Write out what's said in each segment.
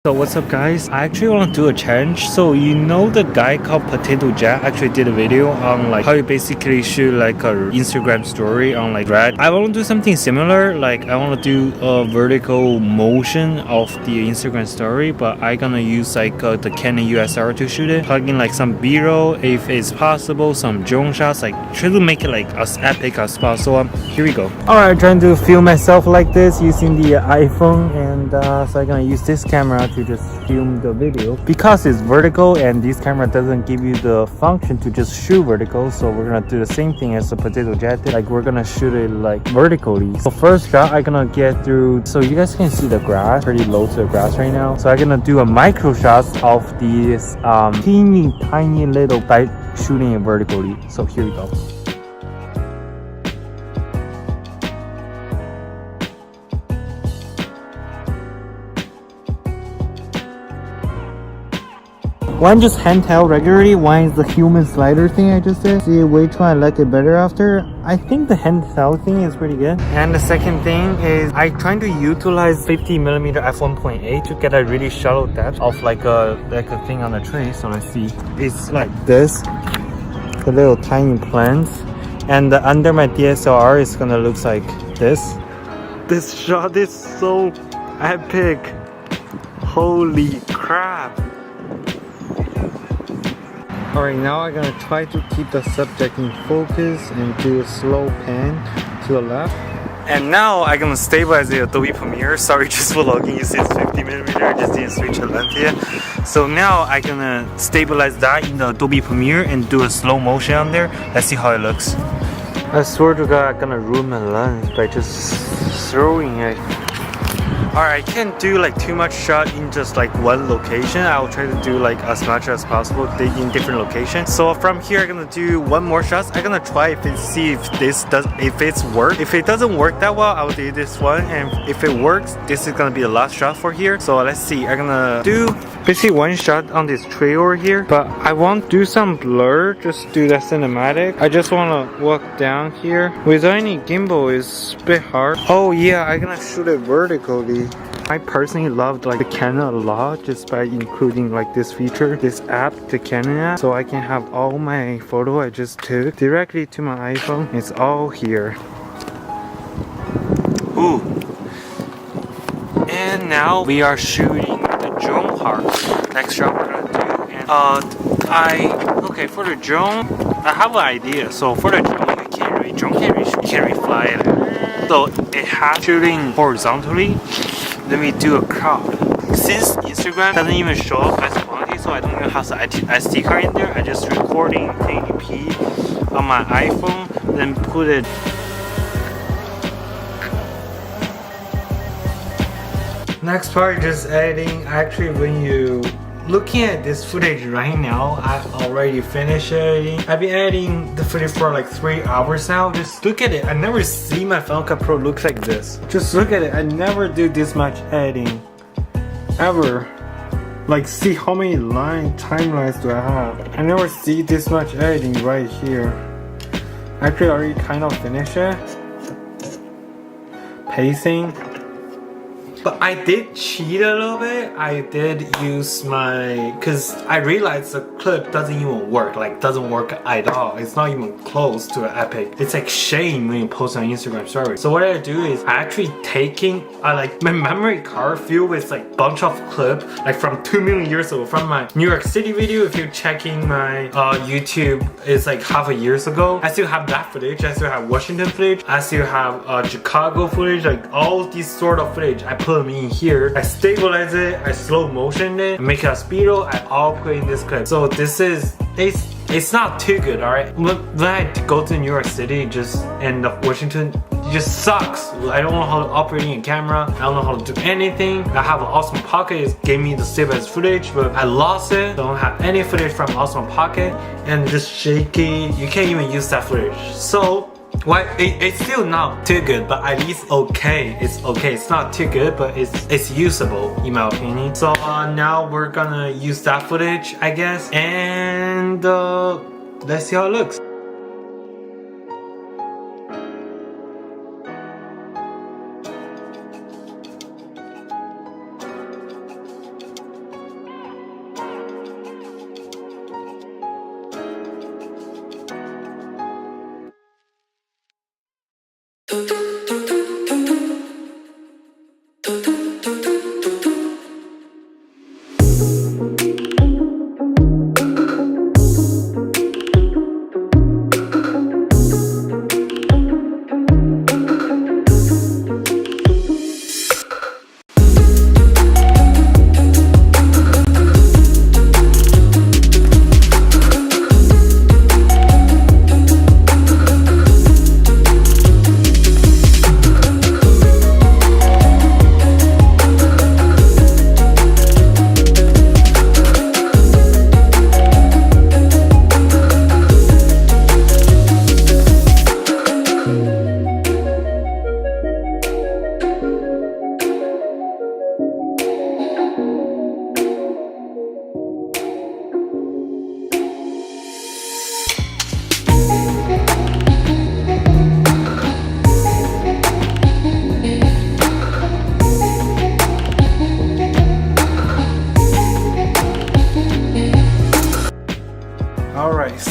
So what's up guys, I actually want to do a challenge. So you know the guy called Potato Jack actually did a video on like how you basically shoot like a Instagram story on like Red. I want to do something similar, like I want to do a vertical motion of the Instagram story, but I gonna use like the Canon USR to shoot it, plug in like some B-roll if it's possible, some drone shots, like try to make it like as epic as possible. Here we go. Alright, trying to film myself like this using the iPhone, and so I'm gonna use this camera to just film the video because it's vertical and this camera doesn't give you the function to just shoot vertical. So we're gonna do the same thing as the Potato Jet did, like we're gonna shoot it like vertically. So first shot I'm gonna get through, so you guys can see the grass, pretty low to the grass right now. So I'm gonna do a micro shots of this teeny tiny little by shooting it vertically. So here we go. One just handheld regularly, one is the human slider thing I just did. See which one I like it better after. I think the handheld thing is pretty good. And the second thing is I trying to utilize 50mm f1.8 to get a really shallow depth of like a thing on the tree. So let's see. It's like this, the little tiny plants. And under my DSLR is gonna look like this. This shot is so epic. Holy crap. Alright, now I'm gonna try to keep the subject in focus and do a slow pan to the left. And now I'm gonna stabilize the Adobe Premiere. Sorry, just vlogging, you see it's 50mm, I just didn't switch the length yet. So now I'm gonna stabilize that in the Adobe Premiere and do a slow motion on there. Let's see how it looks. I swear to God, I'm gonna ruin my lens by just throwing it. Alright, I can't do like too much shot in just like one location. I'll try to do like as much as possible in different locations. So from here, I'm gonna do one more shot. I'm gonna try see if it's work. If it doesn't work that well, I'll do this one. And if it works, this is gonna be the last shot for here. So let's see. I'm gonna do basically one shot on this tree over here. But I won't do some blur. Just do that cinematic. I just wanna walk down here. Without any gimbal is a bit hard. Oh yeah, I'm gonna shoot it vertically. I personally loved like the Canon a lot just by including like this feature, this app, the Canon app, so I can have all my photo I just took directly to my iPhone. It's all here. Ooh. And now we are shooting the drone part. Next shot we're gonna do. And okay, for the drone, I have an idea. So for the drone, drone can't really fly it. So it has shooting horizontally. Let me do a crop. Since Instagram doesn't even show up as quality, so I don't even have the SD card in there, I just recording 1080p on my iPhone, then put it. Next part, just editing. Actually, when you looking at this footage right now, I already finished editing. I've been editing the footage for like 3 hours now. Just look at it. I never see my Final Cut Pro look like this. Just look at it. I never do this much editing ever. Like, see how many timelines do I have? I never see this much editing right here. Actually, I already kind of finished it. Pacing. But I did cheat a little bit. I did use because I realized the clip doesn't even work, like doesn't work at all. It's not even close to an epic. It's like shame when you post on Instagram story. So what I do is I actually like my memory card filled with like bunch of clip like from 2 million years ago, from my New York City video. If you're checking my YouTube, it's like half a years ago. I still have that footage. I still have Washington footage. I still have Chicago footage. Like all these sort of footage, I put them in here. I stabilize it, I slow motion it, make it a speedo, I all put in this clip. So this is, it's not too good, alright? When I go to New York City and Washington, it just sucks. I don't know how to operate a camera, I don't know how to do anything. I have an Osmo Pocket, it gave me the stabilized footage, but I lost it. Don't have any footage from Osmo Pocket, and just shaky, you can't even use that footage. So well, it's still not too good, but at least okay. It's okay. It's not too good, but it's usable in my opinion. So now we're gonna use that footage, I guess, and let's see how it looks.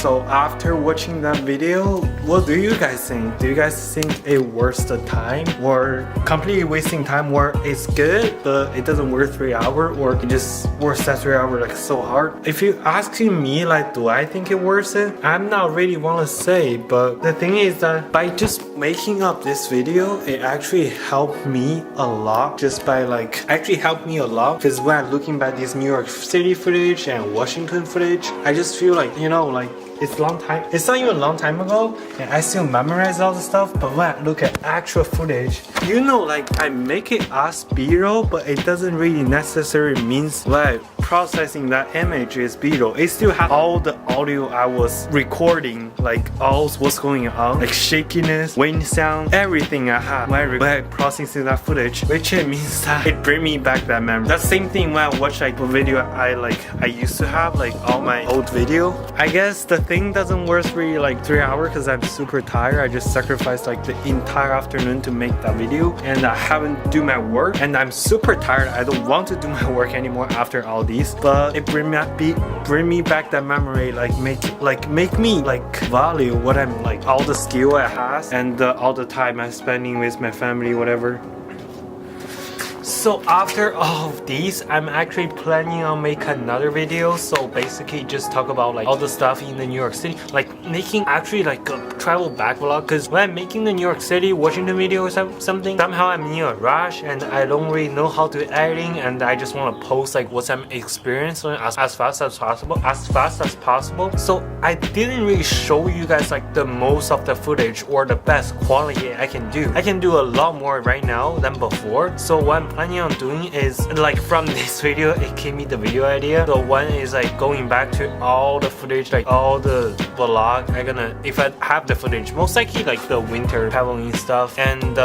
So after watching that video, what do you guys think? Do you guys think it worth the time, or completely wasting time, or it's good but it doesn't worth 3 hours, or it just worth that 3 hours like so hard? If you asking me like do I think it worth it, I'm not really want to say, but the thing is that by just making up this video, it actually helped me a lot. Just by like actually helped me a lot, because when I'm looking back this New York City footage and Washington footage, I just feel like, you know, like it's long time, it's not even a long time ago and I still memorize all the stuff. But when I look at actual footage, you know, like I make it as B-roll, but it doesn't really necessarily means like processing that image is B-roll. It still has all the audio I was recording, like all what's going on, like shakiness, wind sound, everything I have when I processing that footage, which it means that it bring me back that memory. That same thing when I watch like a video I used to have, like all my old video. I guess the thing doesn't worth really like 3 hours because I'm super tired. I just sacrificed like the entire afternoon to make that video, and I haven't do my work, and I'm super tired. I don't want to do my work anymore after all these, but it bring me back that memory, like make me like value what I'm like, all the skill I have and all the time I'm spending with my family, whatever. So after all of these, I'm actually planning on make another video. So basically just talk about like all the stuff in the New York City, like making actually like a travel back vlog. Because when I'm making the New York City, Washington video or something, somehow I'm in a rush and I don't really know how to editing, and I just want to post like what I'm experiencing as fast as possible. So I didn't really show you guys like the most of the footage or the best quality I can do. I can do a lot more right now than before. So what I'm planning on doing is like from this video, it gave me the video idea. So one is like going back to all the footage, like all the vlog. I'm gonna, if I have the footage, most likely like the winter traveling stuff, and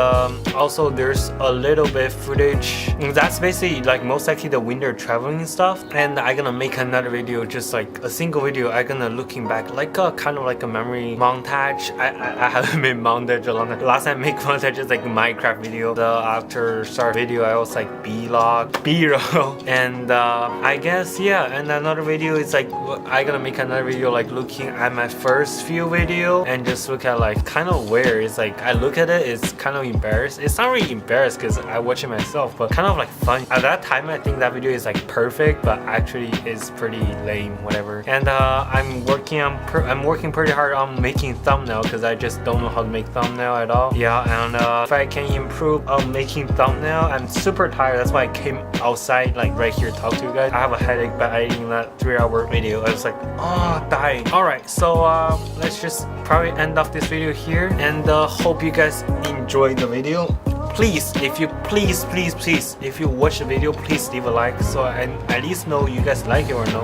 also there's a little bit footage that's basically like most likely the winter traveling stuff. And I'm gonna make another video, just like a single video. I'm gonna looking back like a kind of like a memory montage. I haven't made montage a long time. Last time I make montage is like Minecraft video. The after start video I was like B-log, B-roll, and I guess yeah. And another video is like I gonna make another video like looking at my first few video and just look at like kind of where it's like I look at it, it's kind of embarrassed. It's not really embarrassed because I watch it myself, but kind of like fun. At that time I think that video is like perfect, but actually it's pretty lame, whatever. And I'm working pretty hard on making thumbnail because I just don't know how to make thumbnail at all. Yeah, and if I can improve on making thumbnail, I'm super tired. That's why I came outside like right here to talk to you guys. I have a headache by editing that 3-hour video. I was like, oh, dying. Alright, so let's just probably end off this video here, and hope you guys enjoyed the video. Please, if you if you watch the video, please leave a like so I at least know you guys like it or no.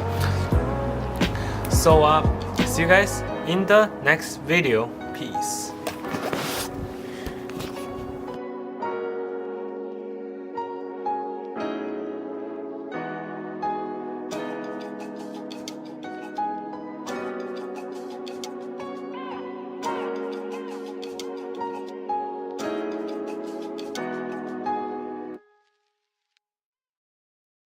So see you guys in the next video. Peace.